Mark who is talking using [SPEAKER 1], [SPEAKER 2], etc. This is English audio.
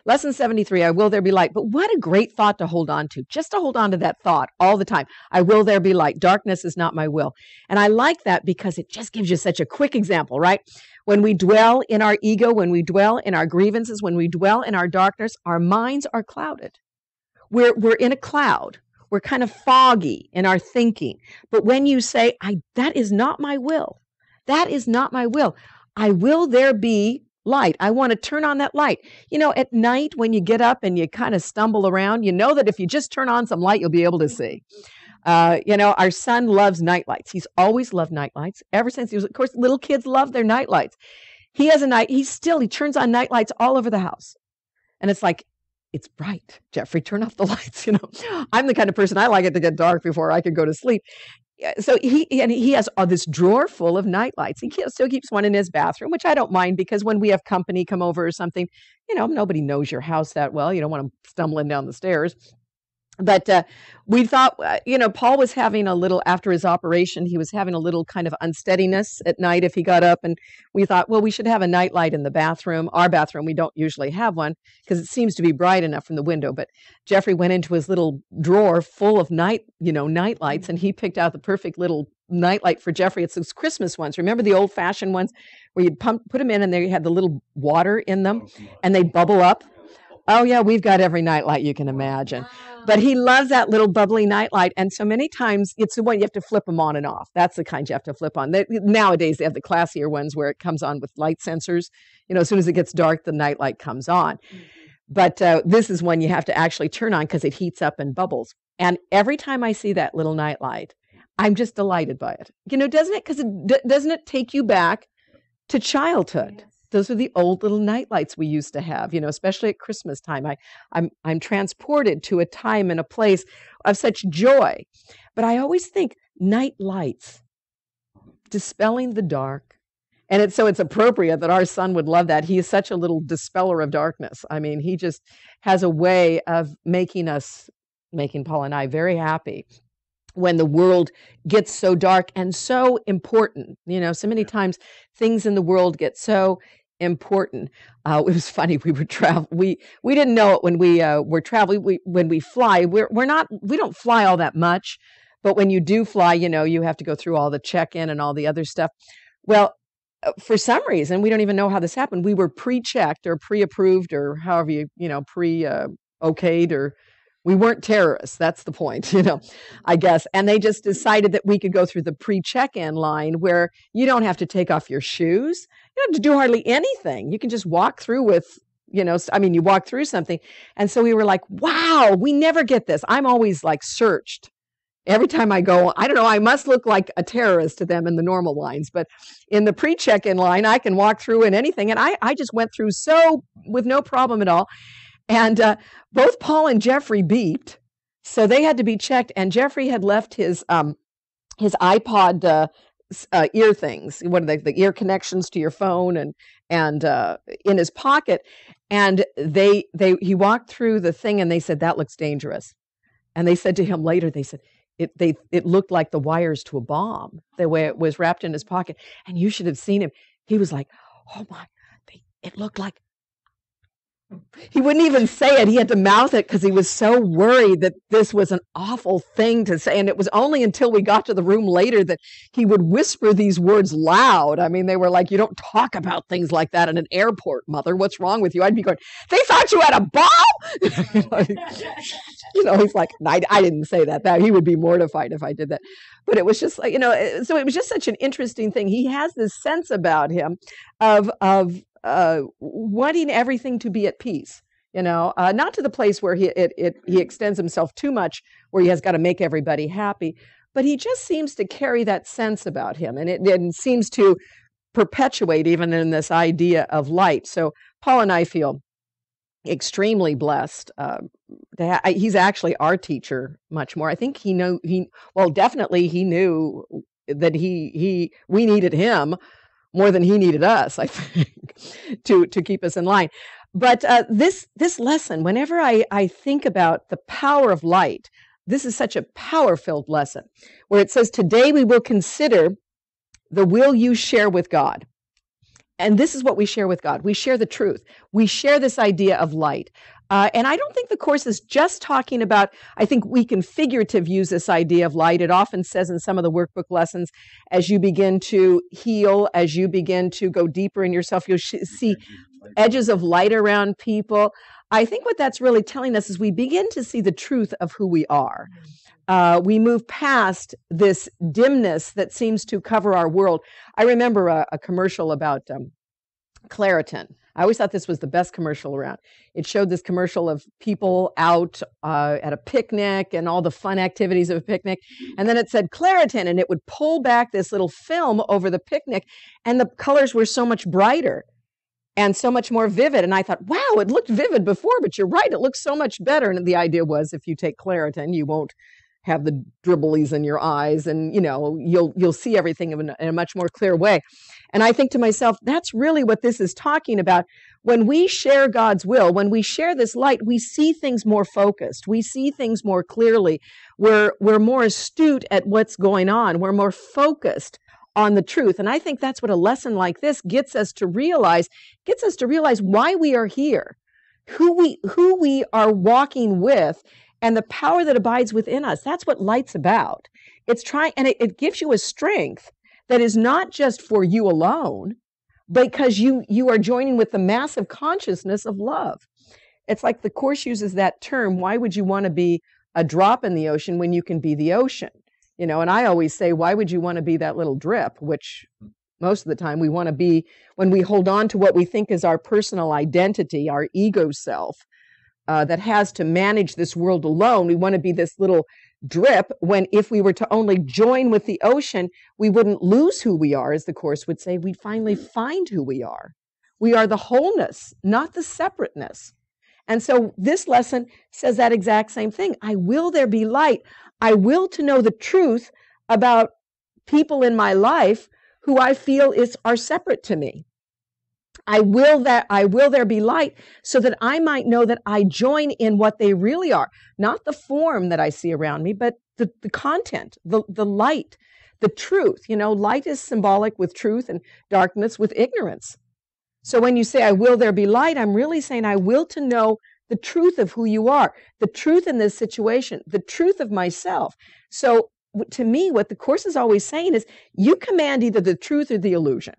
[SPEAKER 1] Lesson 73, I will there be light. But what a great thought to hold on to, just to hold on to that thought all the time. I will there be light. Darkness is not my will. And I like that because it just gives you such a quick example, right? When we dwell in our ego, when we dwell in our grievances, when we dwell in our darkness, our minds are clouded. We're in a cloud. We're kind of foggy in our thinking. But when you say, that is not my will, that is not my will, I will there be light. I want to turn on that light. At night when you get up and you kind of stumble around, you know that if you just turn on some light, you'll be able to see. Our son loves night lights. He's always loved night lights ever since he was, of course, little kids love their night lights. He turns on night lights all over the house. And it's like, it's bright. Jeffrey, turn off the lights. I'm the kind of person, I like it to get dark before I can go to sleep. So he has this drawer full of night lights. He still keeps one in his bathroom, which I don't mind because when we have company come over or something, nobody knows your house that well. You don't want them stumbling down the stairs. But we thought, Paul was having after his operation, he was having a little kind of unsteadiness at night if he got up. And we thought, well, we should have a night light in the bathroom. Our bathroom, we don't usually have one because it seems to be bright enough from the window. But Jeffrey went into his little drawer full of night lights, and he picked out the perfect little night light for Jeffrey. It's those Christmas ones. Remember the old-fashioned ones where you'd put them in and they had the little water in them and they bubble up? Oh, yeah, we've got every night light you can imagine. But he loves that little bubbly night light. And so many times it's the one you have to flip them on and off. That's the kind you have to flip on. Nowadays, they have the classier ones where it comes on with light sensors. As soon as it gets dark, the night light comes on. But this is one you have to actually turn on because it heats up and bubbles. And every time I see that little night light, I'm just delighted by it. Doesn't it? Because doesn't it take you back to childhood? Yes. Those are the old little night lights we used to have, especially at Christmas time. I'm transported to a time and a place of such joy. But I always think night lights, dispelling the dark. And it's appropriate that our son would love that. He is such a little dispeller of darkness. I mean, he just has a way of making Paul and I very happy when the world gets so dark and so important. So many times things in the world get so important. It was funny. We would travel. We didn't know it when we were traveling. When we fly, we don't fly all that much, but when you do fly, you have to go through all the check-in and all the other stuff. Well, for some reason, we don't even know how this happened. We were pre-checked or pre-approved or however okayed, or we weren't terrorists. That's the point, I guess. And they just decided that we could go through the pre-check-in line where you don't have to take off your shoes. You don't have to do hardly anything. You can just walk through with, you walk through something. And so we were like, wow, we never get this. I'm always like searched. Every time I go, I don't know, I must look like a terrorist to them in the normal lines. But in the pre-check-in line, I can walk through in anything. And I just went through with no problem at all. And both Paul and Jeffrey beeped, so they had to be checked. And Jeffrey had left his iPod ear things. What are they? The ear connections to your phone, and in his pocket. And he walked through the thing, and they said that looks dangerous. And they said to him later, they said it looked like the wires to a bomb, the way it was wrapped in his pocket. And you should have seen him. He was like, oh my, it looked like. He wouldn't even say it. He had to mouth it because he was so worried that this was an awful thing to say. And it was only until we got to the room later that he would whisper these words loud. I mean, they were like, you don't talk about things like that in an airport, Mother. What's wrong with you? I'd be going, they thought you had a bomb? He's like, I didn't say that. He would be mortified if I did that. But it was just like, so it was just such an interesting thing. He has this sense about him of wanting everything to be at peace, not to the place where he extends himself too much, where he has got to make everybody happy, but he just seems to carry that sense about him, and it seems to perpetuate even in this idea of light. So Paul and I feel extremely blessed. He's actually our teacher much more. I think definitely he knew that we needed him more than he needed us, I think, to keep us in line. But this lesson, whenever I think about the power of light, this is such a power-filled lesson, where it says, today we will consider the will you share with God. And this is what we share with God. We share the truth. We share this idea of light. And I don't think the Course is just talking about, I think we can figuratively use this idea of light. It often says in some of the workbook lessons, as you begin to heal, as you begin to go deeper in yourself, you'll see edges of light around people. I think what that's really telling us is we begin to see the truth of who we are. We move past this dimness that seems to cover our world. I remember a commercial about Claritin. I always thought this was the best commercial around. It showed this commercial of people out at a picnic and all the fun activities of a picnic. And then it said Claritin, and it would pull back this little film over the picnic, and the colors were so much brighter and so much more vivid. And I thought, wow, it looked vivid before, but you're right, it looks so much better. And the idea was, if you take Claritin, you won't have the dribblies in your eyes, and you'll see everything in a much more clear way. And I think to myself, that's really what this is talking about. When we share God's will, when we share this light, we see things more focused. We see things more clearly. We're more astute at what's going on. We're more focused on the truth. And I think that's what a lesson like this gets us to realize why we are here, who we are walking with, and the power that abides within us. That's what light's about. It's and it gives you a strength that is not just for you alone, because you are joining with the massive consciousness of love. It's like the Course uses that term, why would you want to be a drop in the ocean when you can be the ocean? And I always say, why would you want to be that little drip, which most of the time we want to be when we hold on to what we think is our personal identity, our ego self, that has to manage this world alone. We want to be this little drip, when if we were to only join with the ocean, we wouldn't lose who we are, as the Course would say. We'd finally find who we are. We are the wholeness, not the separateness. And so this lesson says that exact same thing. I will there be light. I will to know the truth about people in my life who I feel are separate to me. I will there be light, so that I might know that I join in what they really are, not the form that I see around me, but the content, the light, the truth. Light is symbolic with truth, and darkness with ignorance. So when you say, I will there be light, I'm really saying I will to know the truth of who you are, the truth in this situation, the truth of myself. So to me, what the Course is always saying is, you command either the truth or the illusion.